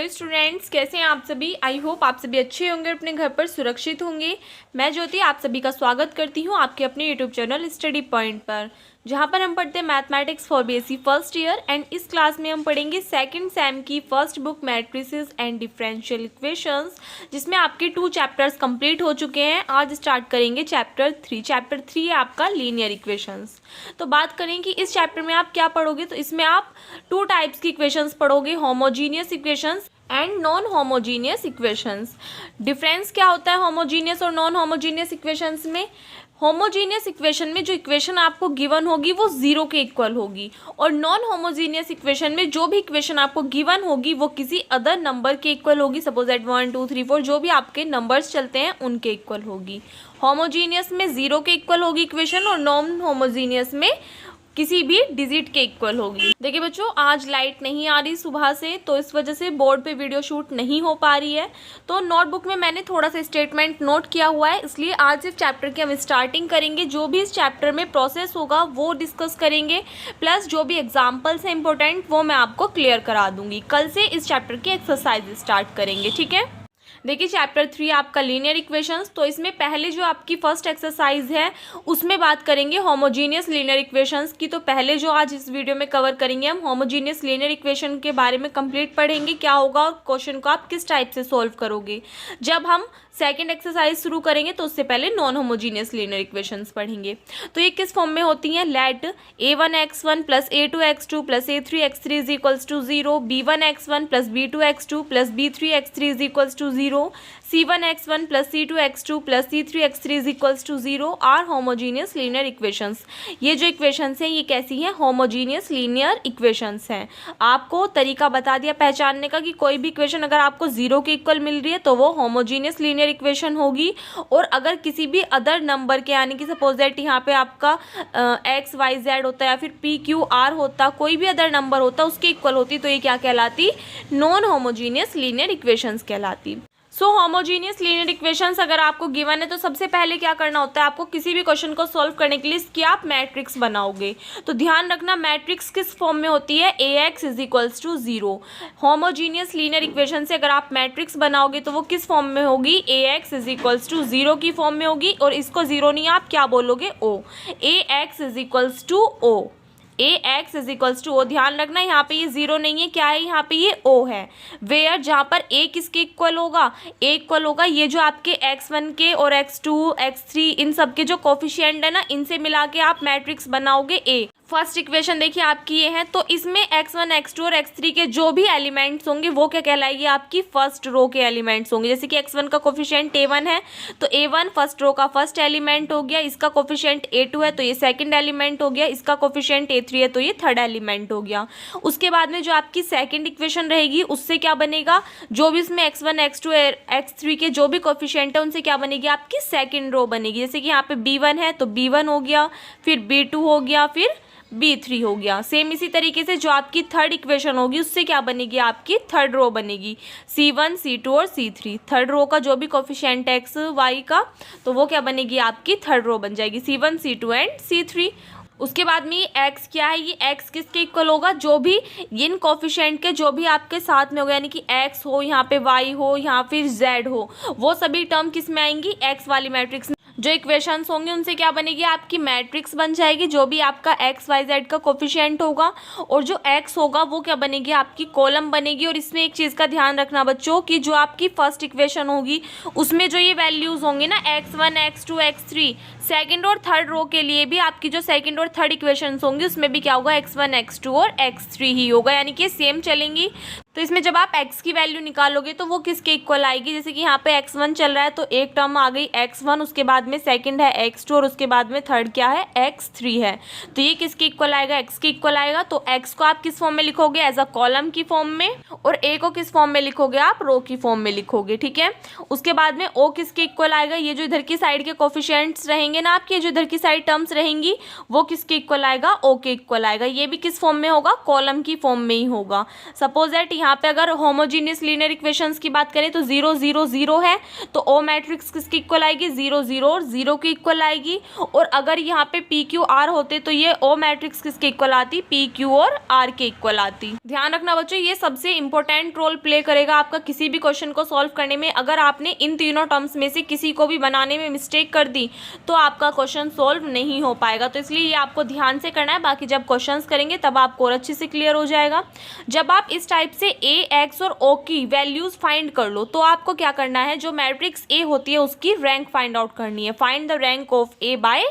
Hello students, कैसे हैं आप सभी। आई होप आप सभी अच्छे होंगे, अपने घर पर सुरक्षित होंगे। मैं ज्योति आप सभी का स्वागत करती हूं आपके अपने यूट्यूब चैनल स्टडी पॉइंट पर, जहां पर हम पढ़ते हैं mathematics for BSc first year. And इस क्लास में हम पढ़ेंगे सेकंड सेम की first book matrices and differential equations, जिसमें आपके 2 चैप्टर्स कंप्लीट हो चुके हैं। आज स्टार्ट करेंगे चैप्टर 3। चैप्टर 3 है आपका लीनियर इक्वेशंस। तो बात करें कि इस चैप्टर में आप क्या पढ़ोगे, तो इसमें आप 2 टाइप्स की इक्वेशंस पढ़ोगे, homogeneous equations and non homogeneous equations. Difference क्या होता है होमोजीनियस और नॉन होमोजीनियस इक्वेशंस में। होमोजीनियस इक्वेशन में जो इक्वेशन आपको गिवन होगी वो 0 के इक्वल होगी, और नॉन होमोजीनियस इक्वेशन में जो भी इक्वेशन आपको गिवन होगी वो किसी अदर नंबर के इक्वल होगी। सपोज दैट 1 2 3 4 जो भी आपके नंबर्स चलते हैं उनके इक्वल होगी। होमोजीनियस में 0 के इक्वल होगी इक्वेशन, और नॉन होमोजीनियस में किसी भी डिजिट के इक्वल होगी। देखिए बच्चों, आज लाइट नहीं आ रही सुबह से, तो इस वजह से बोर्ड पे वीडियो शूट नहीं हो पा रही है। तो नोटबुक में मैंने थोड़ा सा स्टेटमेंट नोट किया हुआ है, इसलिए आज इस चैप्टर की हम स्टार्टिंग करेंगे। जो भी इस चैप्टर में प्रोसेस होगा वो डिस्कस करेंगे, प्लस जो भी एग्जाम्पल्स हैं इंपॉर्टेंट वो मैं आपको क्लियर करा दूंगी। कल से इस चैप्टर की एक्सरसाइज स्टार्ट करेंगे, ठीक है। देखिए चैप्टर 3 आपका लीनियर इक्वेशंस। तो इसमें पहले जो आपकी फर्स्ट एक्सरसाइज है उसमें बात करेंगे होमोजीनियस लीनियर इक्वेशंस की। तो पहले जो आज इस वीडियो में कवर करेंगे हम होमोजीनियस लीनियर इक्वेशन के बारे में कंप्लीट पढ़ेंगे, क्या होगा और क्वेश्चन को आप किस टाइप से सॉल्व करोगे। जब हम सेकंड एक्सरसाइज शुरू करेंगे तो उससे पहले नॉन होमोजीनियस लीनियर इक्वेशंस पढ़ेंगे। तो ये किस फॉर्म में होती हैं। Let a1x1 plus a2x2 plus a3x3 is equals to 0, b1x1 plus b2x2 plus b3x3 is equals to 0, c1x1 plus c2x2 plus c3x3 is equals to 0 are homogeneous linear equations. ये जो equations हैं ये कैसी हैं, homogeneous linear equations हैं। आपको तरीका बता दिया पहचानने का कि कोई भी इक्वेशन अगर आपको 0 के इक्वल मिल रही है तो वो होमोजीनियस लीनियर इक्वेशन होगी, और अगर किसी भी अदर नंबर के, यानी कि सपोज दैट यहाँ पे आपका एक्स वाई जेड होता है या फिर पी क्यू आर होता, कोई भी अदर नंबर होता उसके इक्वल होती, तो ये क्या कहलाती, नॉन होमोजीनियस लीनियर इक्वेशंस कहलाती। सो होमोजीनियस लीनियर इक्वेशंस अगर आपको गिवन है तो सबसे पहले क्या करना होता है, आपको किसी भी क्वेश्चन को सॉल्व करने के लिए इसकी आप मैट्रिक्स बनाओगे। तो ध्यान रखना मैट्रिक्स किस फॉर्म में होती है, ax is equals to 0। Homogeneous linear equation से अगर आप मैट्रिक्स बनाओगे तो वो किस फॉर्म में होगी, ax इज इक्वल्स टू 0 की फॉर्म में होगी, और इसको 0 नहीं आप क्या बोलोगे, o। ax is equals to o, ax is equals to o. ध्यान रखना यहाँ पे ये 0 नहीं है, क्या है यहाँ पे, ये o है। वेयर जहाँ पर a किसके इक्वल होगा, a इक्वल होगा ये जो आपके x1 के और x2 x3 इन सब के जो कोफिशिएंट है ना, इनसे मिला के आप मैट्रिक्स बनाओगे a। फर्स्ट इक्वेशन देखिए आपकी ये है, तो इसमें x1 x2 और x3 के जो भी एलिमेंट्स होंगे वो क्या कहलाएगी, आपकी फर्स्ट रो के एलिमेंट्स होंगे। जैसे कि x1 का कोफिशिएंट a1 है तो a1 फर्स्ट रो का फर्स्ट एलिमेंट हो गया, इसका कोफिशिएंट a2 है तो ये सेकंड एलिमेंट हो गया, इसका कोफिशिएंट a3 है तो ये थर्ड एलिमेंट हो गया। उसके बाद में जो आपकी सेकंड इक्वेशन रहेगी उससे क्या बनेगा, जो भी इसमें x1 x2 x3 के जो भी कोफिशिएंट है उनसे क्या बनेगी, आपकी सेकंड रो बनेगी। जैसे कि यहाँ पे b1 है तो b1 हो गया, फिर b2 हो गया, फिर b3 हो गया। सेम इसी तरीके से जो आपकी थर्ड इक्वेशन होगी उससे क्या बनेगी, आपकी थर्ड रो बनेगी, c1 c2 और c3। थर्ड रो का जो भी कोफिशिएंट x y का, तो वो क्या बनेगी, आपकी थर्ड रो बन जाएगी, c1 c2 एंड c3। उसके बाद में ये x क्या है, ये x किसके इक्वल होगा, जो भी इन कोफिशिएंट के जो भी आपके साथ में होगा, यानी कि x हो, यहाँ पे y हो, यहाँ फिर z हो, वो सभी टर्म किस में आएंगी, x वाली मैट्रिक्स में। जो इक्वेशंस होंगे उनसे क्या बनेगी, आपकी मैट्रिक्स बन जाएगी। जो भी आपका एक्स वाई जेड का कोफिशिएंट होगा और जो एक्स होगा वो क्या बनेगी, आपकी कॉलम बनेगी। और इसमें एक चीज़ का ध्यान रखना बच्चों कि जो आपकी फर्स्ट इक्वेशन होगी उसमें जो ये वैल्यूज़ होंगे ना, x1 x2 x3, सेकंड और थर्ड रो के लिए भी आपकी जो सेकंड और थर्ड इक्वेशंस होंगी उसमें भी क्या होगा, x1 x2 और x3 ही होगा, यानी कि सेम चलेंगी। तो इसमें जब आप x की वैल्यू निकालोगे तो वो किसके इक्वल आएगी, जैसे कि यहाँ पे x1 चल रहा है तो एक टर्म आ गई x1, उसके बाद में सेकंड है x2 और उसके बाद में थर्ड क्या है, x3 है। तो ये किसके इक्वल आएगा, x के इक्वल आएगा। तो x को आप किस फॉर्म में लिखोगे, एज अ कॉलम की फॉर्म में, और a को किस फॉर्म में लिखोगे, आप रो की फॉर्म में लिखोगे, ठीक है। उसके बाद में o किसके इक्वल आएगा, ये जो इधर की साइड के कोफिशिएंट्स रहेंगे ना आपके, जो इधर की साइड टर्म्स रहेंगी वो किसके इक्वल आएगा, o के इक्वल आएगा। ये भी किस फॉर्म में होगा, कॉलम की फॉर्म में ही होगा। सपोज दैट यहाँ पे अगर होमोजीनियस लीनियर इक्वेशंस की बात करें तो 0 0 0 है, तो ओ मैट्रिक्स किसकी इक्वल आएगी, 0 0 और 0 की इक्वल आएगी। और अगर यहाँ पे पी क्यू आर होते तो ये ओ मैट्रिक्स किसके इक्वल आती, पी क्यू और आर के इक्वल आती। ध्यान रखना बच्चों, ये सबसे इंपॉर्टेंट रोल प्ले करेगा आपका किसी भी क्वेश्चन को सॉल्व करने में। अगर आपने इन तीनों टर्म्स में से किसी को भी बनाने में मिस्टेक कर दी तो आपका क्वेश्चन सॉल्व नहीं हो पाएगा। तो इसलिए ये आपको ध्यान से करना है, बाकी जब क्वेश्चंस करेंगे तब आपको और अच्छे से क्लियर हो जाएगा। जब आप इस टाइप से ए, एक्स और ओ की वैल्यूज फाइंड कर लो तो आपको क्या करना है, जो मैट्रिक्स ए होती है उसकी रैंक फाइंड आउट करनी है। Find the rank of A by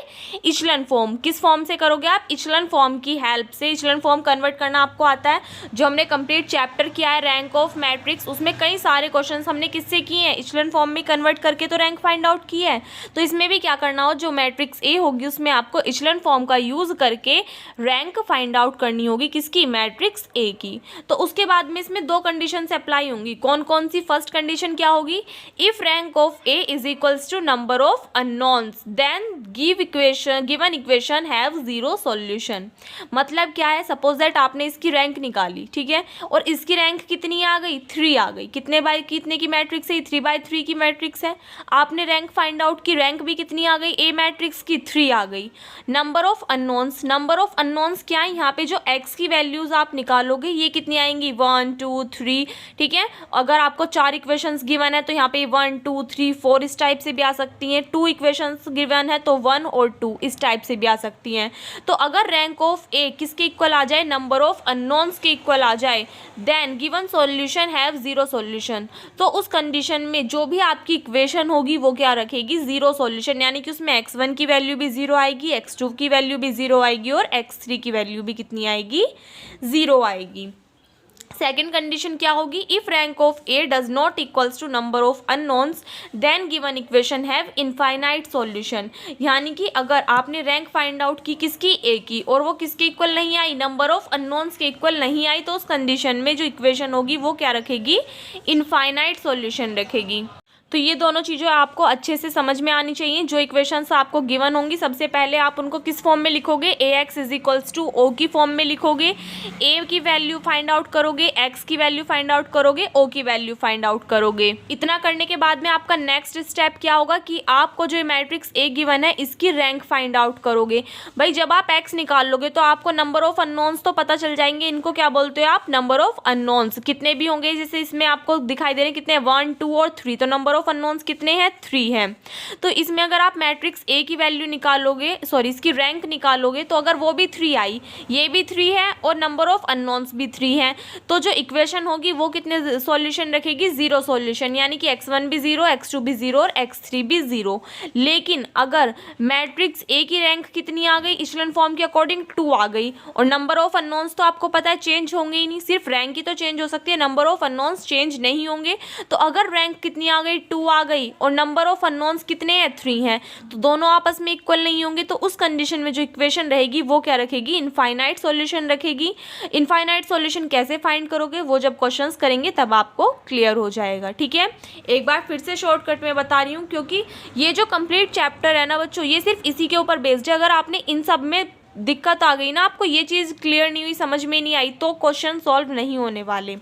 echelon form. किस फॉर्म से करोगे आप, इचलन फॉर्म की हेल्प से। इचलन फॉर्म कन्वर्ट करना आपको आता है, जो हमने कंप्लीट चैप्टर किया है रैंक ऑफ मैट्रिक्स, उसमें कई सारे क्वेश्चंस हमने किससे किए हैं, इचलन फॉर्म में कन्वर्ट करके तो रैंक फाइंड आउट की है। तो इसमें भी क्या करना हो, जो मैट्रिक्स ए होगी उसमें आपको इचलन फॉर्म का यूज करके रैंक फाइंड आउट करनी होगी, किसकी, मैट्रिक्स ए की। तो उसके बाद में इसमें दो कंडीशन अप्लाई होंगी। कौन कौन सी, फर्स्ट कंडीशन क्या होगी, if rank of A is equals to number of unknowns then given equation have zero solution. मतलब क्या है, सपोज दैट आपने इसकी रैंक निकाली, ठीक है, और इसकी रैंक कितनी आ गई, 3 आ गई। कितने बाय कितने की मैट्रिक्स है, 3/3 की मैट्रिक्स है। आपने रैंक फाइंड आउट की, रैंक भी कितनी आ गई, ए मैट्रिक्स की 3 आ गई। Number of unknowns, number of unknowns क्या है, यहाँ पे जो एक्स की वैल्यूज आप निकालोगे ये कितनी आएंगी, 1 2 3, ठीक है। अगर आपको 4 इक्वेशंस गिवन है तो यहाँ पे 1 2 3 4 इस टाइप से भी आ सकती हैं। 2 इक्वेशंस गिवन है तो 1 और 2 इस टाइप से भी आ सकती हैं। तो अगर रैंक ऑफ ए किसके इक्वल आ जाए, नंबर ऑफ अननोन्स के इक्वल आ जाए, then given solution have zero solution. तो उस कंडीशन में जो भी आपकी इक्वेशन होगी वो क्या रखेगी, जीरो सॉल्यूशन, यानी कि उसमें x1 की वैल्यू भी 0 आएगी, x2 की वैल्यू भी 0 आएगी और x3 की वैल्यू भी कितनी आएगी, 0 आएगी। सेकेंड कंडीशन क्या होगी, if rank of A does not equals to number of unknowns then given equation have infinite solution. यानी कि अगर आपने रैंक फाइंड आउट की किसकी, ए की, और वो किसके इक्वल नहीं आई, नंबर ऑफ अननोन्स के इक्वल नहीं आई, तो उस कंडीशन में जो इक्वेशन होगी वो क्या रखेगी, इनफाइनाइट सॉल्यूशन रखेगी। तो ये दोनों चीज़ें आपको अच्छे से समझ में आनी चाहिए। जो इक्वेशंस आपको गिवन होंगी सबसे पहले आप उनको किस फॉर्म में लिखोगे, A x is equals to O की फॉर्म में लिखोगे। ए की वैल्यू फाइंड आउट करोगे, एक्स की वैल्यू फाइंड आउट करोगे, ओ की वैल्यू फाइंड आउट करोगे। इतना करने के बाद में आपका नेक्स्ट स्टेप क्या होगा कि आपको जो मैट्रिक्स ए गिवन है इसकी रैंक फाइंड आउट करोगे। भाई जब आप एक्स निकाल लोगे तो आपको नंबर ऑफ अननोन्स तो पता चल जाएंगे, इनको क्या बोलते हो आप, नंबर ऑफ अननोन्स। कितने भी होंगे, जैसे इसमें आपको दिखाई दे रहे हैं कितने, 1 2 और 3, तो नंबर ऑफ अननोन्स कितने हैं, 3 हैं। तो इसमें अगर आप मैट्रिक्स ए की वैल्यू निकालोगे, सॉरी इसकी रैंक निकालोगे, तो अगर वो भी 3 आई, ये भी 3 है और नंबर ऑफ अननोन्स भी 3 हैं, तो जो इक्वेशन होगी वो कितने सॉल्यूशन रखेगी, 0 सॉल्यूशन, यानी कि x1 भी 0, x2 भी 0 और x3 भी 0। लेकिन अगर मैट्रिक्स ए की रैंक कितनी आ गई, इचलन फॉर्म के अकॉर्डिंग 2 आ गई, और नंबर ऑफ अननोन्स तो आपको पता है चेंज होंगे ही नहीं, सिर्फ रैंक ही तो चेंज हो सकती है, नंबर ऑफ अननोन्स चेंज नहीं होंगे। तो अगर रैंक कितनी आ गई, 2 आ गई, और नंबर ऑफ अननोन्स कितने हैं, 3 हैं, तो दोनों आपस में इक्वल नहीं होंगे। तो उस कंडीशन में जो इक्वेशन रहेगी वो क्या रखेगी, इनफाइनाइट सॉल्यूशन रखेगी। इनफाइनाइट सॉल्यूशन कैसे फाइंड करोगे, वो जब क्वेश्चंस करेंगे तब आपको क्लियर हो जाएगा, ठीक है। एक बार फिर से शॉर्टकट में बता रही हूँ, क्योंकि ये जो कंप्लीट चैप्टर है ना बच्चों, ये सिर्फ इसी के ऊपर बेस्ड है। अगर आपने इन सब में दिक्कत आ गई ना, आपको ये चीज़ क्लियर नहीं हुई, समझ में नहीं आई, तो क्वेश्चन सॉल्व नहीं होने वाले।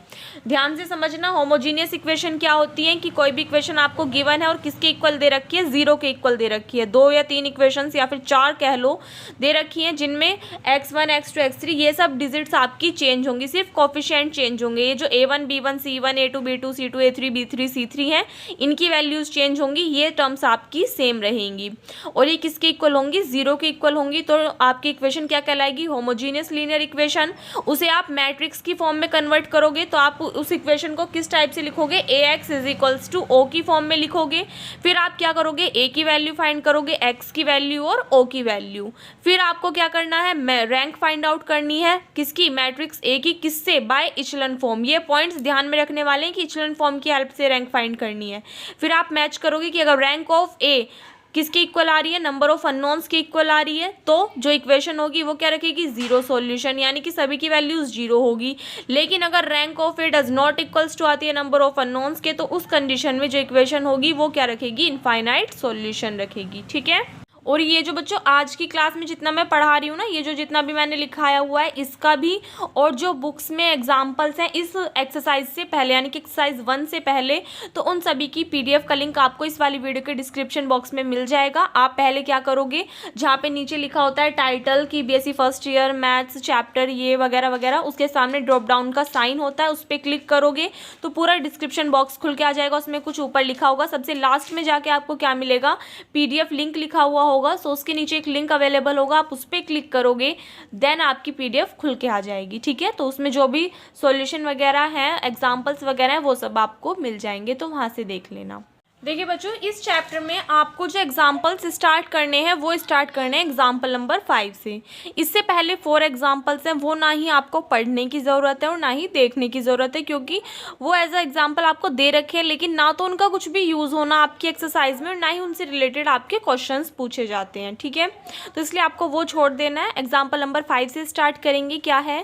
ध्यान से समझना, होमोजीनियस इक्वेशन क्या होती है कि कोई भी इक्वेशन आपको गिवन है और किसके इक्वल दे रखी है, 0 के इक्वल दे रखी है। 2 या 3 इक्वेशंस या फिर 4 कह लो दे रखी हैं, जिनमें x1 x2 x3 ये सब डिजिट्स आपकी चेंज होंगी, सिर्फ कोफिशिएंट चेंज होंगे। ये जो a1 b1 c1 a2 b2 c2 a3 b3 c3 हैं, इनकी वैल्यूज चेंज होंगी, ये टर्म्स आपकी सेम रहेंगी। और ये किसके इक्वल होंगी, 0 के इक्वल होंगी। तो आपकी इक्वेशन क्या कहलाएगी, होमोजीनियस लीनियर इक्वेशन। उसे आप मैट्रिक्स की फॉर्म में कन्वर्ट करोगे तो आप उस इक्वेशन को किस टाइप से लिखोगे, A x is equals to O की फॉर्म में लिखोगे। फिर आप क्या करोगे, ए की वैल्यू फाइंड करोगे, एक्स की वैल्यू और ओ की वैल्यू। फिर आपको क्या करना है, रैंक फाइंड आउट करनी है, किसकी, मैट्रिक्स ए की, किससे, बाय इचलन फॉर्म। ये पॉइंट्स ध्यान में रखने वाले हैं कि इचलन फॉर्म की हेल्प से रैंक फाइंड करनी है। फिर आप मैच करोगे कि अगर रैंक ऑफ ए किसके इक्वल आ रही है, नंबर ऑफ अननोन्स के इक्वल आ रही है, तो जो इक्वेशन होगी वो क्या रखेगी, 0 सॉल्यूशन, यानी कि सभी की वैल्यूज 0 होगी। लेकिन अगर rank of A does not equals to आती है नंबर ऑफ अननोन्स के, तो उस कंडीशन में जो इक्वेशन होगी वो क्या रखेगी, इनफाइनाइट सॉल्यूशन रखेगी, ठीक है। और ये जो बच्चों आज की क्लास में जितना मैं पढ़ा रही हूँ ना, ये जो जितना भी मैंने लिखाया हुआ है इसका भी, और जो बुक्स में एग्जाम्पल्स हैं इस एक्सरसाइज से पहले यानी कि एक्सरसाइज 1 से पहले, तो उन सभी की पीडीएफ का लिंक आपको इस वाली वीडियो के डिस्क्रिप्शन बॉक्स में मिल जाएगा। आप पहले क्या करोगे, जहाँ पे नीचे लिखा होता है टाइटल की BSc first year maths chapter ये वगैरह वगैरह, उसके सामने ड्रॉप डाउन का साइन होता है, उस पर क्लिक करोगे तो पूरा डिस्क्रिप्शन बॉक्स खुल के आ जाएगा। उसमें कुछ ऊपर लिखा होगा, सबसे लास्ट में जाके आपको क्या मिलेगा, पीडीएफ लिंक लिखा हुआ होगा। सो उसके नीचे एक लिंक अवेलेबल होगा, आप उस पर क्लिक करोगे देन आपकी पीडीएफ खुल के आ जाएगी। ठीक है, तो उसमें जो भी सॉल्यूशन वगैरह है, एग्जाम्पल्स वगैरह है, वो सब आपको मिल जाएंगे, तो वहाँ से देख लेना। देखिए बच्चों, इस चैप्टर में आपको जो एग्जाम्पल्स स्टार्ट करने हैं वो स्टार्ट करने हैं एग्जाम्पल नंबर 5 से। इससे पहले 4 एग्जाम्पल्स हैं, वो ना ही आपको पढ़ने की ज़रूरत है और ना ही देखने की ज़रूरत है, क्योंकि वो एज अ एग्जाम्पल आपको दे रखे हैं, लेकिन ना तो उनका कुछ भी यूज़ होना आपकी एक्सरसाइज में और ना ही उनसे रिलेटेड आपके क्वेश्चंस पूछे जाते हैं। ठीक है, तो इसलिए आपको वो छोड़ देना है। एग्जाम्पल नंबर 5 से स्टार्ट करेंगे। क्या है,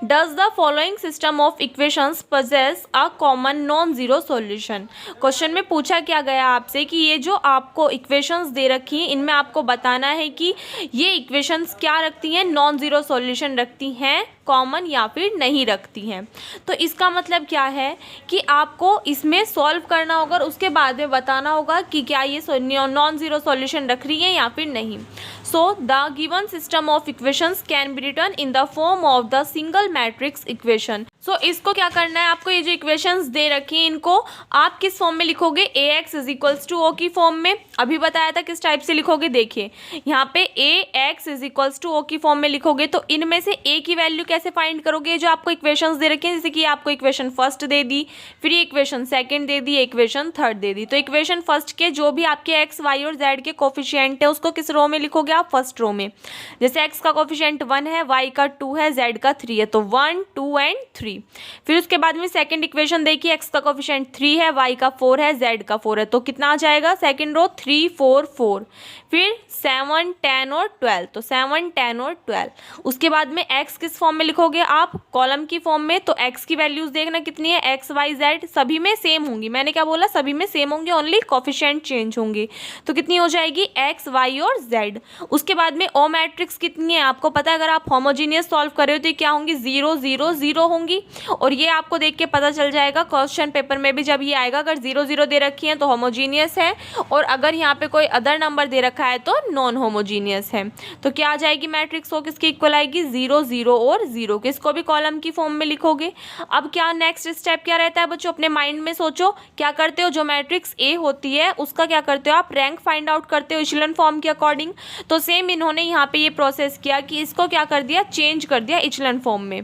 does the following system of equations possess a common noun zero solution. Question में पूछा क्या गया आपसे कि ये जो आपको इक्वेशंस दे रखी हैं इनमें आपको बताना है कि ये इक्वेशंस क्या रखती हैं, नॉन जीरो सॉल्यूशन रखती हैं, कॉमन या फिर नहीं रखती हैं। तो इसका मतलब क्या है कि आपको इसमें सॉल्व करना होगा और उसके बाद में बताना होगा कि क्या ये नॉन जीरो सॉल्यूशन रख रही है या फिर नहीं। So the given system of equations can be written in the form of the single matrix equation. सो इसको क्या करना है, आपको ये जो इक्वेशंस दे रखी हैं इनको आप किस फॉर्म में लिखोगे, ax इज टू ओ की फॉर्म में। अभी बताया था किस टाइप से लिखोगे, देखिए यहाँ पे ax इज टू ओ की फॉर्म में लिखोगे। तो इनमें से a की वैल्यू कैसे फाइंड करोगे, जो आपको इक्वेशंस दे रखे हैं, जैसे कि आपको इक्वेशन फर्स्ट दे दी, फिर इक्वेशन सेकंड दे दी, इक्वेशन थर्ड दे दी। तो इक्वेशन फर्स्ट के जो भी आपके x y और z के कोफिशिएंट है उसको किस रो में लिखोगे आप, फर्स्ट रो में। जैसे x का कोफिशिएंट 1 है, y का 2 है, z का 3 है, तो 1 2 एंड 3। फिर उसके बाद में सेकंड इक्वेशन देखिए, x का कोफिशिएंट 3 है, y का 4 है, z का 4 है, तो कितना आ जाएगा सेकंड रो, 3 4 4। फिर 7 10 और 12, तो 7 10 और 12। उसके बाद में x किस फॉर्म में लिखोगे आप, कॉलम की फॉर्म में। तो x की वैल्यूज देखना कितनी है, x y z सभी में सेम होंगी। मैंने क्या बोला, सभी में सेम होंगे, ओनली कोफिशिएंट चेंज होंगे। तो कितनी हो जाएगी, x y और z। उसके बाद में ओ मैट्रिक्स कितनी है आपको पता है, अगर आप होमोजीनियस सॉल्व कर रहे हो तो क्या होंगी, 0 0 0 होंगी। और ये आपको देख के पता चल जाएगा क्वेश्चन पेपर में भी जब ये आएगा, अगर 0 0 दे रखी है तो होमोजीनियस है, और अगर यहाँ पे कोई अदर नंबर दे रखा है तो नॉन होमोजीनियस है। तो क्या आ जाएगी मैट्रिक्स, वो किसके इक्वल आएगी, 0 0 और 0, किसको भी कॉलम की फॉर्म में लिखोगे। अब क्या नेक्स्ट स्टेप क्या रहता है बच्चों, अपने माइंड में सोचो, क्या करते हो, जो मैट्रिक्स ए होती है उसका क्या करते हो आप, रैंक फाइंड आउट करते हो इचेलॉन फॉर्म के अकॉर्डिंग। तो सेम इन्होंने यहाँ पे ये प्रोसेस किया कि इसको क्या कर दिया, चेंज कर दिया इचेलॉन फॉर्म में।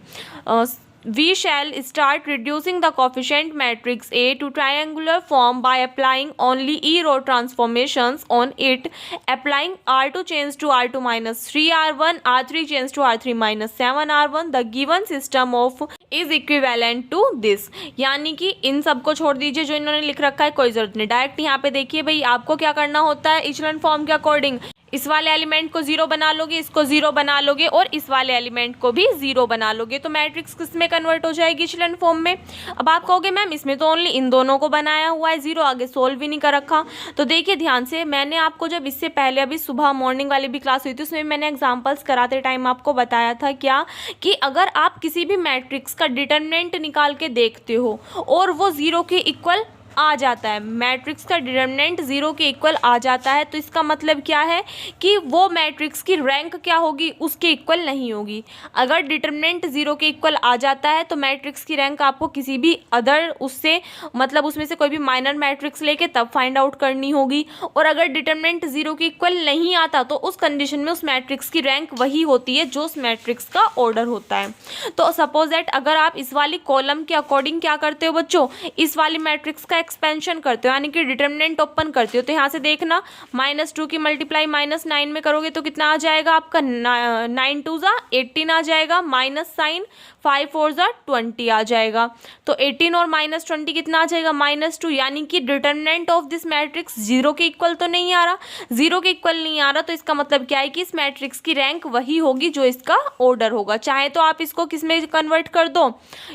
We shall start reducing the coefficient matrix A to triangular form by applying only E-row transformations on it. Applying R2 change to R2 minus 3R1, R3 change to R3 minus 7R1. The given system of is equivalent to this. यानी कि इन सबको छोड़ दीजिए जो इन्होंने लिख रखा है, कोई ज़रूरत नहीं। डायरेक्ट यहाँ पे देखिए भाई, आपको क्या करना होता है, इचेलॉन फॉर्म के अकॉर्डिंग इस वाले एलिमेंट को 0 बना लोगे, इसको 0 बना लोगे और इस वाले एलिमेंट को भी 0 बना लोगे, तो मैट्रिक्स किस में कन्वर्ट हो जाएगी, इचेलॉन फॉर्म में। अब आप कहोगे मैम इसमें तो ओनली इन दोनों को बनाया हुआ है, 0 आगे सोल्व भी नहीं कर रखा। तो देखिए ध्यान से, मैंने आपको जब इससे पहले अभी सुबह मॉर्निंग वाली भी क्लास हुई थी उसमें मैंने एग्जाम्पल्स कराते टाइम आपको बताया था क्या, कि अगर आप किसी भी मैट्रिक्स का डिटरमिनेंट निकाल के देखते हो और वो 0 के इक्वल आ जाता है, मैट्रिक्स का डिटरमिनेंट 0 के इक्वल आ जाता है, तो इसका मतलब क्या है कि वो मैट्रिक्स की रैंक क्या होगी, उसके इक्वल नहीं होगी। अगर डिटरमिनेंट 0 के इक्वल आ जाता है तो मैट्रिक्स की रैंक आपको किसी भी अदर उससे मतलब उसमें से कोई भी माइनर मैट्रिक्स लेके तब फाइंड आउट करनी होगी। और अगर डिटरमिनेंट 0 के इक्वल नहीं आता तो उस कंडीशन में उस मैट्रिक्स की रैंक वही होती है जो उस मैट्रिक्स का ऑर्डर होता है। तो सपोज दैट अगर आप इस वाली कॉलम के अकॉर्डिंग क्या करते हो बच्चों, इस वाली मैट्रिक्स का एक्सपेंशन करते हो यानी कि डिटरमिनेंट ओपन करते हो, तो यहाँ से देखना -2 की मल्टीप्लाई -9 में करोगे तो कितना आ जाएगा आपका 9 2 ज़ा 18 आ जाएगा, माइनस साइन 5 4 ज़ा 20 आ जाएगा। तो 18 और -20 कितना आ जाएगा -2, यानी कि डिटरमिनेंट ऑफ दिस मैट्रिक्स 0 के इक्वल तो नहीं आ रहा, 0 के इक्वल नहीं आ रहा, तो इसका मतलब क्या है कि इस मैट्रिक्स की रैंक वही होगी जो इसका ऑर्डर होगा। चाहे तो आप इसको किस में कन्वर्ट कर दो,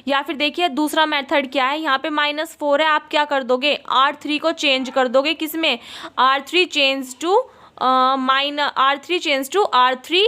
या फिर देखिए दूसरा मेथड क्या है, यहाँ पे -4 है, आप क्या कर दोगे R3 को चेंज कर दोगे किस में, R3 change to R3 change to R3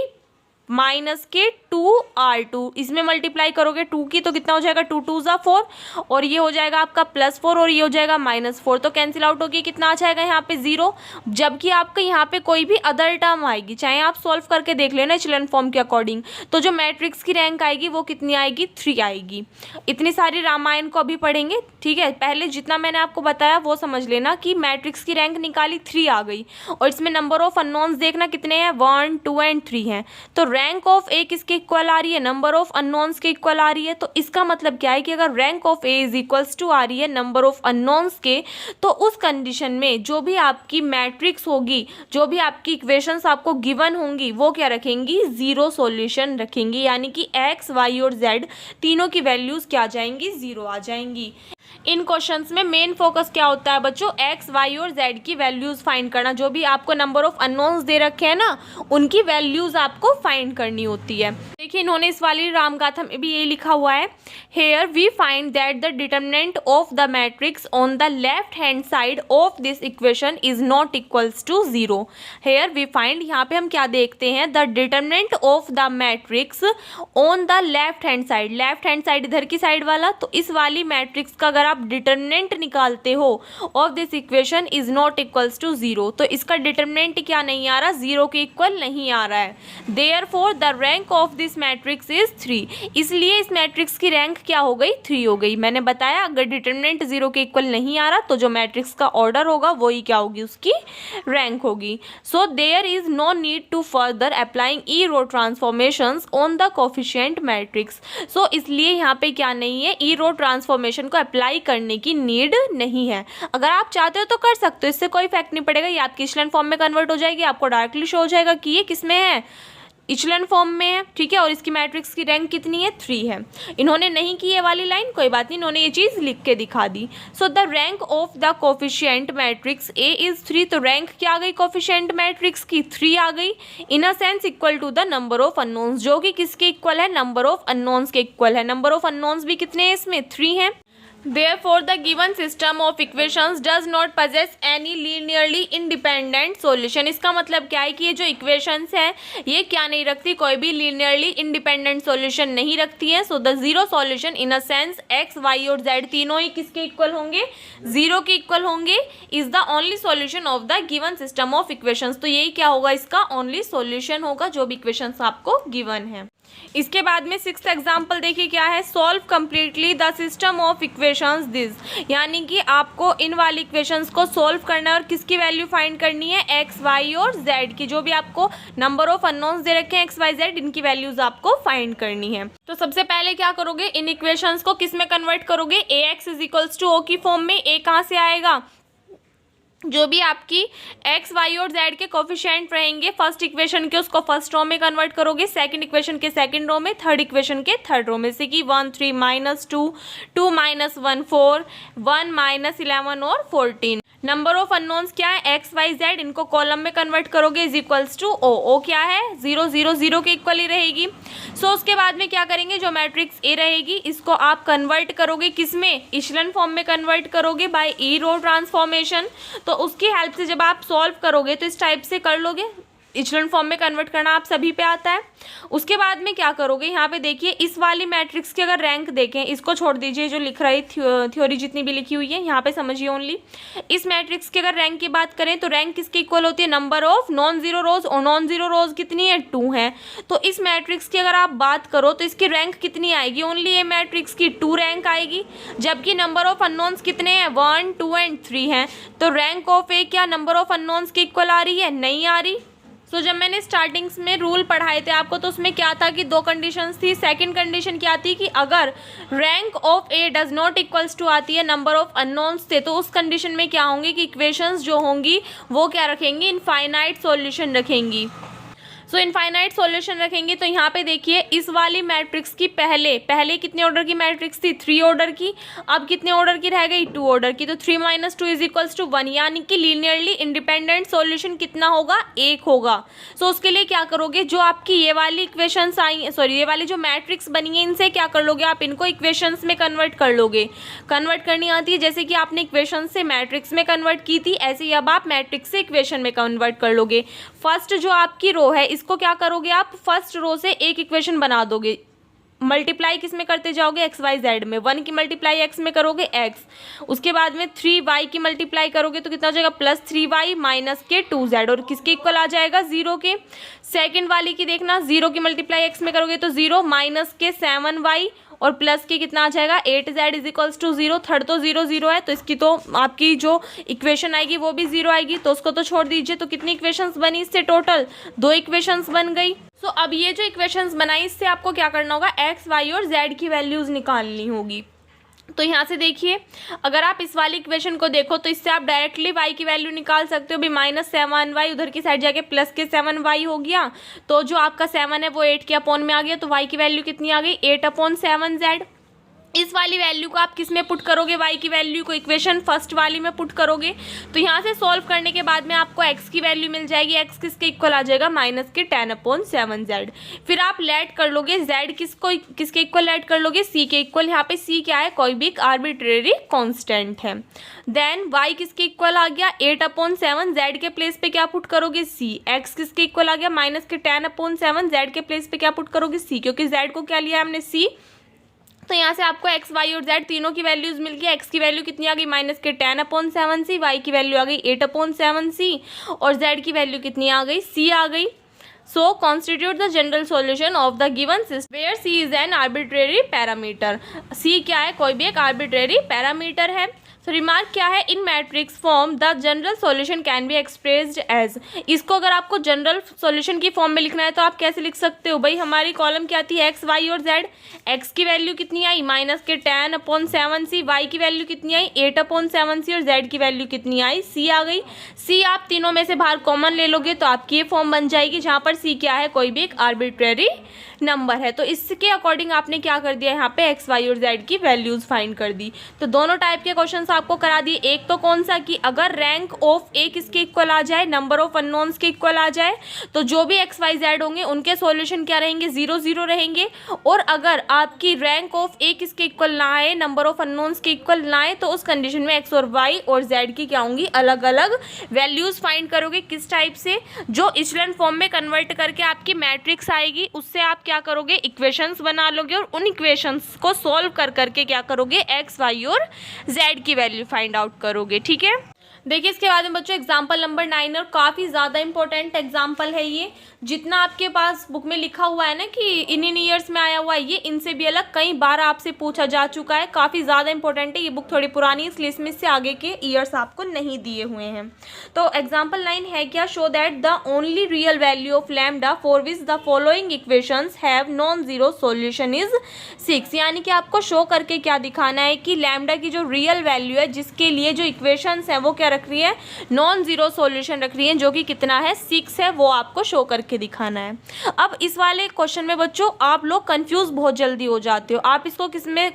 minus के 2R2, इसमें मल्टीप्लाई करोगे 2 की तो कितना हो जाएगा, 2 2 ज़ा 4, और ये हो जाएगा आपका +4 और ये हो जाएगा -4, तो कैंसिल आउट होगी, कितना आ जाएगा यहाँ पे 0। जबकि आपके यहाँ पे कोई भी अदर टर्म आएगी, चाहे आप सॉल्व करके देख लेना इचेलॉन फॉर्म के अकॉर्डिंग, तो जो मैट्रिक्स की रैंक आएगी वो कितनी आएगी, 3 आएगी। इतनी सारी रामायण को अभी पढ़ेंगे, ठीक है। पहले जितना मैंने आपको बताया वो समझ लेना कि मैट्रिक्स की रैंक निकाली 3 आ गई, और इसमें नंबर ऑफ अननोन्स देखना कितने हैं, 1 2 एंड 3 हैं। तो रैंक ऑफ ए किसके इक्वल आ रही है, नंबर ऑफ अननोन्स के इक्वल आ रही है। तो इसका मतलब क्या है कि अगर rank of A is equals to आ रही है नंबर ऑफ अननोन्स के, तो उस कंडीशन में जो भी आपकी मैट्रिक्स होगी, जो भी आपकी इक्वेशंस आपको गिवन होंगी, वो क्या रखेंगी, 0 सॉल्यूशन रखेंगी, यानी कि एक्स वाई और जेड तीनों की वैल्यूज क्या आ जाएंगी, 0 आ जाएंगी। इन क्वेश्चंस में मेन फोकस क्या होता है बच्चों, एक्स वाई और जेड की वैल्यूज फाइंड करना। जो भी आपको नंबर ऑफ अननोन्स दे रखे हैं ना, उनकी वैल्यूज आपको फाइंड करनी होती है। देखिए इन्होंने इस वाली रामगाथा में भी ये लिखा हुआ है, here we find that the determinant of the matrix on the left hand side of this equation is not equals to 0। Here we find, यहाँ पे हम क्या देखते हैं, the determinant of the matrix on the left hand side, left hand side इधर की side वाला, तो इस वाली मैट्रिक्स का अगर आप डिटरमिनेंट निकालते हो of this equation is not equals to 0, तो इसका डिटरमिनेंट क्या नहीं आ रहा, 0 के इक्वल नहीं आ रहा है। Therefore the rank of this matrix is 3, इसलिए इस मैट्रिक्स की रैंक क्या हो गई, 3 हो गई। मैंने बताया अगर डिटरमिनेंट 0 के इक्वल नहीं आ रहा तो जो मैट्रिक्स का ऑर्डर होगा वही क्या होगी, उसकी रैंक होगी। So there is no need to further applying e row transformations on the coefficient matrix. So इसलिए यहाँ पे क्या नहीं है, ई रो ट्रांसफॉर्मेशन को अप्लाई करने की नीड नहीं है। अगर आप चाहते हो तो कर सकते हो, इससे कोई इफेक्ट नहीं पड़ेगा, ये आपकी इचेलॉन फॉर्म में कन्वर्ट हो जाएगी, आपको डायरेक्टली शो हो जाएगा कि ये किस में है, इचेलॉन फॉर्म में है, ठीक है। और इसकी मैट्रिक्स की रैंक कितनी है, 3 है। इन्होंने नहीं की ये वाली लाइन, कोई बात नहीं, इन्होंने ये चीज़ लिख के दिखा दी। So the rank of the coefficient matrix A is 3, तो रैंक क्या आ गई कोफिशिएंट मैट्रिक्स की, 3 आ गई, in a sense equal to the number of unknowns, जो कि किसके इक्वल है, नंबर ऑफ अननोन्स के इक्वल है। नंबर ऑफ अननोन्स भी कितने हैं इसमें, 3 हैं। Therefore, the given system of equations does not possess any linearly independent solution। इसका मतलब क्या है कि ये जो equations है ये क्या नहीं रखती, कोई भी linearly independent solution नहीं रखती है। So the zero solution in a sense x, y और z तीनों ही किसके इक्वल होंगे, 0 के इक्वल होंगे, is the only solution of the given system of equations। तो यही क्या होगा, इसका only solution होगा जो भी equations आपको given है। इसके बाद में 6th एग्जाम्पल देखिए क्या है, solve completely the system of equations this, यानी कि आपको इन वाली इक्वेशंस को सॉल्व करना है और किसकी वैल्यू फाइंड करनी है, एक्स वाई और जेड की। जो भी आपको नंबर ऑफ अननोन्स दे रखे हैं एक्स वाई जेड, इनकी वैल्यूज आपको फाइंड करनी है। तो सबसे पहले क्या करोगे, इन इक्वेशंस को किस में कन्वर्ट करोगे, A x is equals to O की फॉर्म में। ए कहाँ से आएगा, जो भी आपकी एक्स वाई और जेड के कोफिशिएंट रहेंगे फर्स्ट इक्वेशन के, उसको फर्स्ट रो में कन्वर्ट करोगे, सेकंड इक्वेशन के सेकंड रो में, थर्ड इक्वेशन के थर्ड रो में। से कि 1 3 -2 2 -1 4 1 -11 और 14। नंबर ऑफ अननोन्स क्या है, एक्स वाई जेड, इनको कॉलम में कन्वर्ट करोगे इज इक्वल्स टू ओ। ओ क्या है, 0 0 0 के इक्वल ही रहेगी। सो उसके बाद में क्या करेंगे, जो मैट्रिक्स ए रहेगी इसको आप कन्वर्ट करोगे किस में, इचेलॉन फॉर्म में कन्वर्ट करोगे बाय ई रो ट्रांसफॉर्मेशन। तो उसकी हेल्प से जब आप सॉल्व करोगे तो इस टाइप से कर लोगे, इचेलॉन फॉर्म में कन्वर्ट करना आप सभी पे आता है। उसके बाद में क्या करोगे, यहाँ पे देखिए इस वाली मैट्रिक्स की अगर रैंक देखें, इसको छोड़ दीजिए जो लिख रही थ्योरी जितनी भी लिखी हुई है, यहाँ पे समझिए ओनली। इस मैट्रिक्स की अगर रैंक की बात करें तो रैंक किसके इक्वल होती है, नंबर ऑफ नॉन जीरो रोज, और नॉन जीरो रोज कितनी है, 2 है। तो इस मैट्रिक्स की अगर आप बात करो तो इसकी रैंक कितनी आएगी, ओनली ये मैट्रिक्स की 2 रैंक आएगी। जबकि नंबर ऑफ अननोन्स कितने हैं, 1 2 एंड 3 हैं। तो रैंक ऑफ ए क्या नंबर ऑफ अननोन्स के इक्वल आ रही है, नहीं आ रही। तो जब मैंने स्टार्टिंग्स में रूल पढ़ाए थे आपको, तो उसमें क्या था कि 2 कंडीशंस थी। सेकंड कंडीशन क्या थी कि अगर rank of A does not equals to आती है नंबर ऑफ अननोन्स से, तो उस कंडीशन में क्या होंगी कि इक्वेशंस जो होंगी वो क्या रखेंगी, इनफाइनाइट सॉल्यूशन रखेंगी। सो इनफाइनाइट सॉल्यूशन रखेंगे तो यहाँ पे देखिए इस वाली मैट्रिक्स की पहले कितने ऑर्डर की मैट्रिक्स थी, 3 ऑर्डर की, अब कितने ऑर्डर की रह गई, 2 ऑर्डर की। तो 3 - 2 = 1, यानी कि लीनियरली इंडिपेंडेंट सॉल्यूशन कितना होगा, 1 होगा। सो उसके लिए क्या करोगे, जो आपकी ये वाली इक्वेशंस आई, सॉरी ये वाली जो मैट्रिक्स बनी है, इनसे क्या कर लोगे आप, इनको इक्वेशंस में कन्वर्ट कर लोगे। कन्वर्ट करनी आती है, जैसे कि आपने इक्वेशन से मैट्रिक्स में कन्वर्ट की थी, ऐसे ही अब आप मैट्रिक्स से इक्वेशन में कन्वर्ट कर लोगे। फर्स्ट जो आपकी रो है इसको क्या करोगे आप, फर्स्ट रो से एक इक्वेशन बना दोगे, मल्टीप्लाई किस में करते जाओगे, एक्स वाई जेड में। 1 की मल्टीप्लाई एक्स में करोगे एक्स, उसके बाद में 3y की मल्टीप्लाई करोगे तो कितना हो जाएगा, +3y - 2z, और किसके इक्वल आ जाएगा, 0 के। सेकंड वाली की देखना, 0 की मल्टीप्लाई एक्स में करोगे तो 0 - 7y और प्लस के कितना आ जाएगा, 8z = 0। थर्ड तो 0 0 है, तो इसकी तो आपकी जो इक्वेशन आएगी वो भी 0 आएगी, तो उसको तो छोड़ दीजिए। तो कितनी इक्वेशंस बनी इससे, टोटल 2 इक्वेशंस बन गई। सो अब ये जो इक्वेशंस बनाई इससे आपको क्या करना होगा, एक्स वाई और जेड की वैल्यूज निकालनी होगी। तो यहाँ से देखिए, अगर आप इस वाली इक्वेशन को देखो तो इससे आप डायरेक्टली y की वैल्यू निकाल सकते हो भी, -7y उधर की साइड जाके प्लस के 7y हो गया, तो जो आपका 7 है वो 8 के अपॉन में आ गया, तो y की वैल्यू कितनी आ गई, 8/7z। इस वाली वैल्यू को आप किस में पुट करोगे, y की वैल्यू को इक्वेशन फर्स्ट वाली में पुट करोगे। तो यहाँ से सॉल्व करने के बाद में आपको x की वैल्यू मिल जाएगी, x किसके इक्वल आ जाएगा, -10/7z। फिर आप लेट कर लोगे z किसके इक्वल लेट कर लोगे, c के इक्वल। यहाँ पे c क्या है, कोई भी आर्बिट्रेरी कांस्टेंट है। देन y किसके इक्वल आ गया, 8/7, z के प्लेस पे क्या पुट करोगे, c। x किसके इक्वल आ गया, -10/7, z के प्लेस पे क्या पुट करोगे, c, क्योंकि z को क्या लिया हमने, c। तो यहाँ से आपको x, y और z तीनों की वैल्यूज मिल गई। x की वैल्यू कितनी आ गई, -10/7c, y की वैल्यू आ गई 8/7c, और z की वैल्यू कितनी आ गई, c आ गई। So constitute the general solution of the given system where c is an arbitrary parameter. c क्या है, कोई भी एक आर्बिट्रेरी पैरामीटर है। सो रिमार्क क्या है, in matrix form the general solution can be expressed as. इसको अगर आपको जनरल सॉल्यूशन की फॉर्म में लिखना है तो आप कैसे लिख सकते हो भाई, हमारी कॉलम क्या थी, एक्स वाई और जेड। एक्स की वैल्यू कितनी आई, -10/7c, वाई की वैल्यू कितनी आई, 8/7c, और जेड की वैल्यू कितनी आई, c आ गई। c आप तीनों में से बाहर कॉमन ले लोगे तो आपकी ये फॉर्म बन जाएगी, जहाँ पर c क्या है, कोई भी एक आर्बिट्रेरी नंबर है। तो इसके अकॉर्डिंग आपने क्या कर दिया, यहाँ पे एक्स वाई और जेड की वैल्यूज फाइंड कर दी। तो दोनों टाइप के क्वेश्चंस आपको करा दिए। एक तो कौन सा कि अगर रैंक ऑफ ए किसके इक्वल आ जाए, नंबर ऑफ अननोन्स के इक्वल आ जाए, तो जो भी एक्स वाई जेड होंगे उनके सॉल्यूशन क्या रहेंगे, 0 0 रहेंगे। और अगर आपकी रैंक ऑफ ए किसके इक्वल ना आए, नंबर ऑफ अननोन्स के इक्वल ना आए, तो उस कंडीशन में एक्स और वाई और जेड की क्या होंगी, अलग अलग वैल्यूज फाइंड करोगे। किस टाइप से, जो इचलन फॉर्म में कन्वर्ट करके आपकी मैट्रिक्स आएगी, उससे आप क्या करोगे, इक्वेशंस बना लोगे, और उन इक्वेशंस को सॉल्व कर करके क्या करोगे, एक्स वाई और जेड की वैल्यू फाइंड आउट करोगे। ठीक है, देखिए इसके बाद में बच्चों एग्जाम्पल नंबर 9, और काफ़ी ज़्यादा इंपॉर्टेंट एग्जाम्पल है ये। जितना आपके पास बुक में लिखा हुआ है ना कि इन ईयर्स में आया हुआ है, ये इनसे भी अलग कई बार आपसे पूछा जा चुका है। काफ़ी ज़्यादा इंपॉर्टेंट है, ये बुक थोड़ी पुरानी है इसलिए इसमें से आगे के ईयर्स आपको नहीं दिए हुए हैं। तो एग्जाम्पल 9 है क्या, show that the only real value of lambda for which the following equations have non zero solution is 6। यानी कि आपको शो करके क्या दिखाना है कि लैम्डा की जो रियल वैल्यू है, जिसके लिए जो इक्वेशंस है वो क्या रख रही है, नॉन जीरो सॉल्यूशन रख रही है, जो कि कितना है, 6 है, वो आपको शो करके दिखाना है। अब इस वाले क्वेश्चन में बच्चों आप लोग कंफ्यूज बहुत जल्दी हो जाते हो। आप इसको किसमें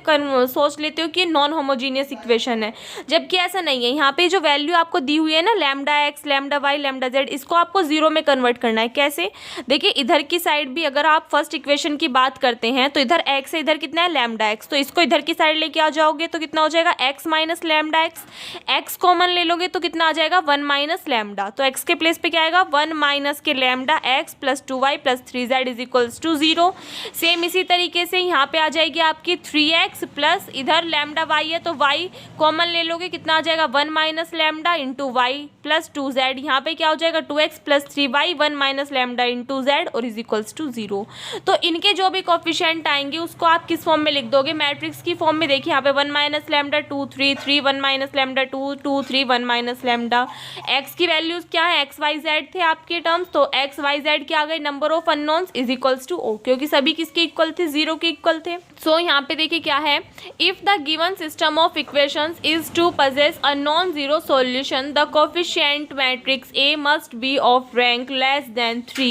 सोच लेते हो कि नॉन होमोजीनियस इक्वेशन है, जबकि ऐसा नहीं है। यहाँ पे जो वैल्यू आपको दी हुई है ना, lambda x, lambda y, lambda z, इसको आपको जीरो में कन्वर्ट करना है। कैसे, देखिए इधर की साइड भी अगर आप फर्स्ट इक्वेशन की बात करते हैं तो इधर एक्स है, इधर कितना है, लैम्डा एक्स, तो इसको इधर की साइड लेके आ जाओगे तो कितना हो जाएगा, x minus lambda x. X common ले लोगे तो कितना आ जाएगा, 1 माइनस लैम्डा। तो एक्स के प्लेस पे क्या आएगा, 1 माइनस के lambda x plus 2y plus 3z is equals to 0। Same इसी तरीके से यहाँ पे आ जाएगी आपकी 3x प्लस इधर लैम्डा y है तो y कॉमन ले लोगे, कितना आ जाएगा, 1 minus lambda into y plus 2z। यहाँ पे क्या हो जाएगा, 2x plus 3y 1 minus lambda into z और इज इक्वल्स टू 0। तो इनके जो भी कोफिशिएंट आएंगे उसको आप किस फॉर्म में लिख दोगे, मैट्रिक्स की फॉर्म में। देखिए यहाँ पे 1 minus lambda 2 3 3, 1 minus lambda 2 2 3, 1 minus minus lambda. X की वैल्यूज क्या है, एक्स वाई जेड थे आपके टर्म्स, तो एक्स वाई जेड क्या आ गए, number of unknowns is equals to o, क्योंकि सभी किसके इक्वल थे, जीरो के इक्वल थे। सो यहाँ पे देखिए क्या है, if the given system of equations is to possess a non-zero solution, the coefficient matrix A must be of rank less than 3.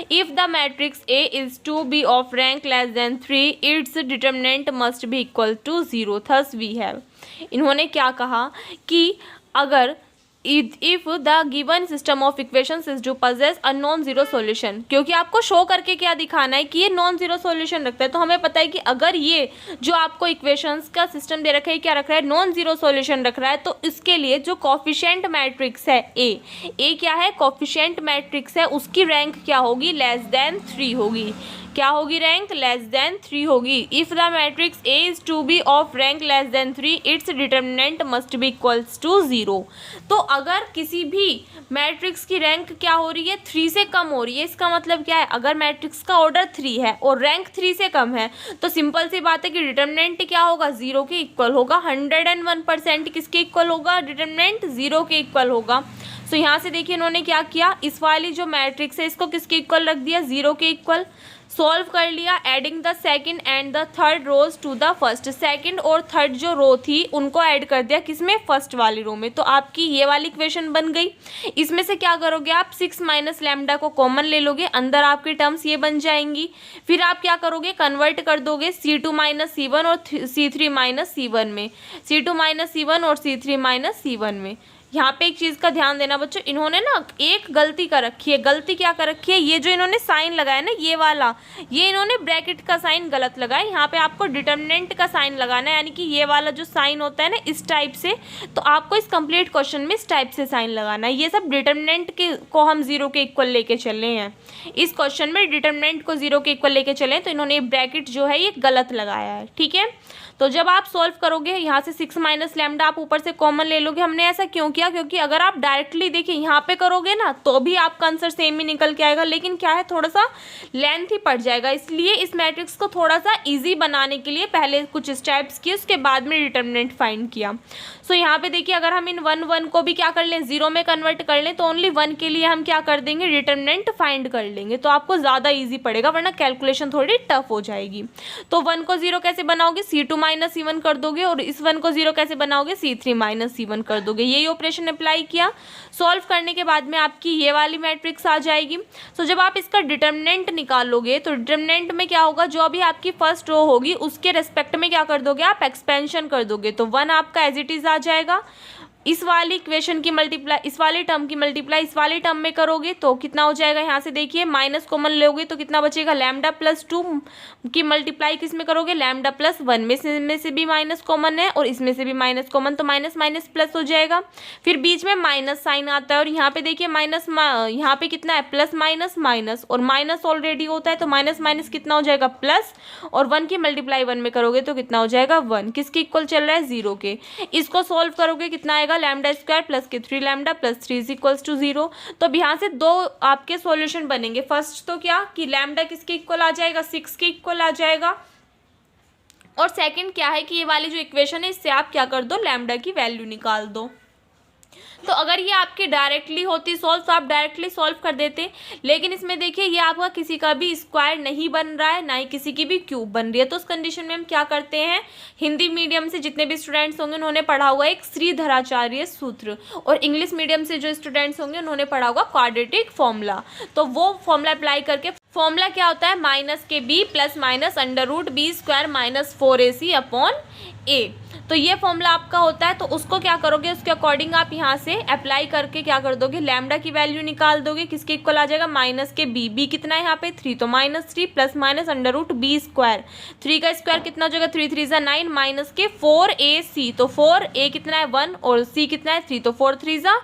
If the matrix A is to be of rank less than 3, its determinant must be equal to 0. Thus we have, इन्होंने क्या कहा कि अगर if the given system of equations is to possess a non-zero solution, क्योंकि आपको show करके क्या दिखाना है कि ये नॉन जीरो सॉल्यूशन रखता है, तो हमें पता है कि अगर ये जो आपको इक्वेशंस का सिस्टम दे रखा है क्या रख रहा है, नॉन जीरो सॉल्यूशन रख रहा है, तो इसके लिए जो कोफिशिएंट मैट्रिक्स है ए क्या है, कोफिशिएंट मैट्रिक्स है, उसकी रैंक क्या होगी, लेस देन 3 होगी। क्या होगी, रैंक लेस देन 3 होगी। If the matrix A is to be of rank less than 3, its determinant must be equals to 0। तो अगर किसी भी मैट्रिक्स की रैंक क्या हो रही है, 3 से कम हो रही है, इसका मतलब क्या है, अगर मैट्रिक्स का ऑर्डर 3 है और रैंक 3 से कम है, तो सिंपल सी बात है कि डिटर्मिनेंट क्या होगा, 0 के इक्वल होगा। 101% किसके इक्वल होगा, डिटर्मिनेंट 0 के इक्वल होगा। तो यहाँ से देखिए इन्होंने क्या किया, इस वाली जो मैट्रिक्स है इसको किसके इक्वल रख दिया, 0 के इक्वल। सॉल्व कर लिया, adding the second and the third rows to the first, second और थर्ड जो रो थी उनको ऐड कर दिया किसमें, फर्स्ट वाली रो में, तो आपकी ये वाली इक्वेशन बन गई। इसमें से क्या करोगे आप, 6 माइनस लैम्डा को कॉमन ले लोगे, अंदर आपकी टर्म्स ये बन जाएंगी। फिर आप क्या करोगे, कन्वर्ट कर दोगे C2 माइनस C1 और C3 माइनस C1 में, C2 माइनस C1 और C3 माइनस C1 में। यहाँ पे एक चीज़ का ध्यान देना बच्चों, इन्होंने ना एक गलती कर रखी है। गलती क्या कर रखी है, ये जो इन्होंने साइन लगाया ना ये वाला, ये इन्होंने ब्रैकेट का साइन गलत लगाया। यहाँ पे आपको डिटर्मिनेंट का साइन लगाना है, यानी कि ये वाला जो साइन होता है ना इस टाइप से, तो आपको इस कंप्लीट क्वेश्चन में इस टाइप से साइन लगाना है। ये सब डिटर्मिनेंट के को हम 0 के इक्वल लेके चले हैं, इस क्वेश्चन में डिटर्मिनेंट को 0 के इक्वल लेके चले, तो इन्होंने ब्रैकेट जो है ये गलत लगाया है। ठीक है, तो जब आप सॉल्व करोगे यहाँ से 6 माइनस लैम्डा आप ऊपर से कॉमन ले लोगे। हमने ऐसा क्यों किया, क्योंकि अगर आप डायरेक्टली देखिए यहाँ पे करोगे ना तो भी आपका आंसर सेम ही निकल के आएगा, लेकिन क्या है थोड़ा सा लेंथ ही पड़ जाएगा। इसलिए इस मैट्रिक्स को थोड़ा सा इजी बनाने के लिए पहले कुछ स्टेप्स किए, उसके बाद में डिटर्मिनेंट फाइंड किया। सो यहाँ पे देखिए अगर हम इन 1 को भी क्या कर लें, 0 में कन्वर्ट कर लें, तो ओनली 1 के लिए हम क्या कर देंगे, डिटर्मिनेंट फाइंड कर लेंगे, तो आपको ज़्यादा ईजी पड़ेगा, वरना कैलकुलेशन थोड़ी टफ हो जाएगी। तो 1 को 0 कैसे बनाओगे, C2 माइनस C1 कर दोगे, और इस 1 को 0 कैसे बनाओगे, C3 माइनस C1 कर दोगे। यही ऑपरेशन अप्लाई किया। सॉल्व करने के बाद में आपकी ये वाली मैट्रिक्स आ जाएगी। सो जब आप इसका डिटर्मिनेंट निकालोगे तो डिटर्मिनेंट में क्या होगा, जो भी आपकी फर्स्ट रो होगी उसके रेस्पेक्ट में क्या कर दोगे, आप एक्सपेंशन कर दोगे, तो 1 आपका एज इट इज आ जाएगा। इस वाली इक्वेशन की मल्टीप्लाई, इस वाले टर्म की मल्टीप्लाई इस वाले टर्म में करोगे तो कितना हो जाएगा, यहाँ से देखिए माइनस कॉमन लोगे तो कितना बचेगा, लैम्डा प्लस 2 की मल्टीप्लाई किस में करोगे, लैम्डा प्लस 1 में से भी माइनस कॉमन है और इसमें से भी माइनस कॉमन, तो माइनस माइनस प्लस हो जाएगा। फिर बीच में माइनस साइन आता है और यहाँ पे देखिए माइनस, यहाँ पे कितना है, प्लस माइनस माइनस, और माइनस ऑलरेडी होता है तो माइनस माइनस कितना हो जाएगा, प्लस, और 1 की मल्टीप्लाई 1 में करोगे तो कितना हो जाएगा, 1। किसके इक्वल चल रहा है, 0 के। इसको सोल्व करोगे कितना आएगा, लैम्डा स्क्वायर प्लस के 3 lambda plus 3 is equals to 0। तो अब यहाँ से 2 आपके सॉल्यूशन बनेंगे। फर्स्ट तो क्या कि लैम्डा किसके इक्वल आ जाएगा, 6 के इक्वल आ जाएगा, और सेकंड क्या है कि ये वाली जो इक्वेशन है इससे आप क्या कर दो, लैम्डा की वैल्यू निकाल दो। तो अगर ये आपकी डायरेक्टली होती सॉल्व तो आप डायरेक्टली सॉल्व कर देते, लेकिन इसमें देखिए ये आपका किसी का भी स्क्वायर नहीं बन रहा है, ना ही किसी की भी क्यूब बन रही है। तो उस कंडीशन में हम क्या करते हैं, हिंदी मीडियम से जितने भी स्टूडेंट्स होंगे उन्होंने पढ़ा हुआ एक श्रीधराचार्य सूत्र, और इंग्लिश मीडियम से जो स्टूडेंट्स होंगे उन्होंने पढ़ा होगा क्वाड्रेटिक फॉर्मूला। तो वो फॉर्मूला अप्लाई करके, फॉर्मूला क्या होता है, माइनस के b plus minus under root b square minus 4ac upon a. तो ये फॉर्मूला आपका होता है, तो उसको क्या करोगे, उसके अकॉर्डिंग आप यहाँ से अप्लाई करके क्या कर दोगे, लैम्डा की वैल्यू निकाल दोगे। किसके इक्वल आ जाएगा, माइनस के बी कितना है यहाँ पे 3, तो minus 3 plus minus under root b square, 3 का स्क्वायर कितना हो जाएगा, 3 3 ज़ा 9 माइनस के 4ac, तो 4a कितना है 1 और c कितना है 3, तो 4 3 ज़ा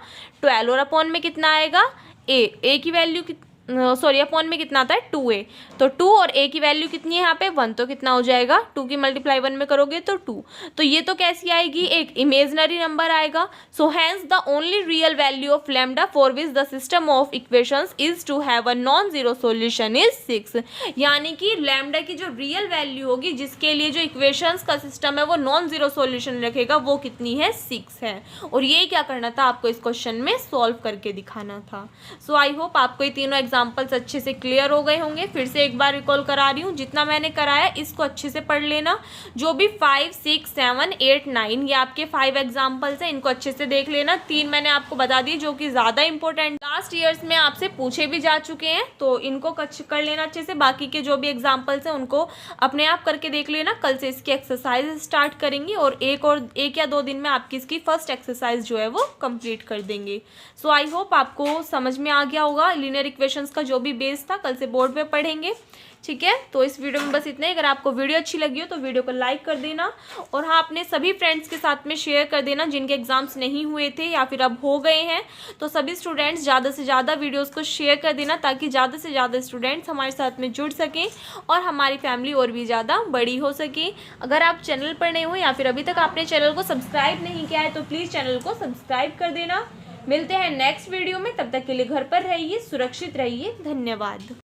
12, और अपॉन में कितना आएगा a की वैल्यू सॉरी अपॉन में कितना आता है 2a, तो 2 और a की वैल्यू कितनी है यहाँ पे 1, तो कितना हो जाएगा 2 की मल्टीप्लाई 1 में करोगे तो 2। तो ये तो कैसी आएगी, एक इमेजनरी नंबर आएगा। So hence the only real value of lambda for which the system of equations is to have a non zero solution is 6। यानी कि लैम्डा की जो रियल वैल्यू होगी जिसके लिए जो इक्वेशंस का सिस्टम है वो नॉन जीरो सॉल्यूशन रखेगा वो कितनी है 6 है। और ये क्या करना था आपको इस क्वेश्चन में सॉल्व करके दिखाना था। सो आई होप आपको ये तीनों एग्जाम्पल्स अच्छे से क्लियर हो गए होंगे। फिर से एक बार रिकॉल करा रही हूँ, जितना मैंने कराया इसको अच्छे से पढ़ लेना। जो भी 5, 6, 7, 8, 9 ये आपके 5 एग्जाम्पल्स हैं, इनको अच्छे से देख लेना। 3 मैंने आपको बता दिए जो कि ज़्यादा इंपॉर्टेंट लास्ट ईयर्स में आपसे पूछे भी जा चुके हैं, तो इनको कर लेना अच्छे से। बाकी के जो भी एग्जाम्पल्स हैं उनको अपने आप करके देख लेना। कल से इसकी एक्सरसाइज स्टार्ट करेंगी और एक या 2 दिन में आपकी इसकी फर्स्ट एक्सरसाइज जो है वो कंप्लीट कर देंगे। सो आई होप आपको समझ में आ गया होगा। लीनियर इक्वेशंस का जो भी बेस था कल से बोर्ड पे पढ़ेंगे, ठीक है। तो इस वीडियो में बस इतना ही। अगर आपको वीडियो अच्छी लगी हो तो वीडियो को लाइक कर देना और हाँ अपने सभी फ्रेंड्स के साथ में शेयर कर देना जिनके एग्जाम्स नहीं हुए थे या फिर अब हो गए हैं। तो सभी स्टूडेंट्स ज़्यादा से ज़्यादा वीडियोस को शेयर कर देना ताकि ज़्यादा से ज़्यादा स्टूडेंट्स हमारे साथ में जुड़ सकें और हमारी फैमिली और भी ज़्यादा बड़ी हो सके। अगर आप चैनल पर नए हो या फिर अभी तक आपने चैनल को सब्सक्राइब नहीं किया है तो प्लीज़ चैनल को सब्सक्राइब कर देना। मिलते हैं नेक्स्ट वीडियो में, तब तक के लिए घर पर रहिए, सुरक्षित रहिए। धन्यवाद।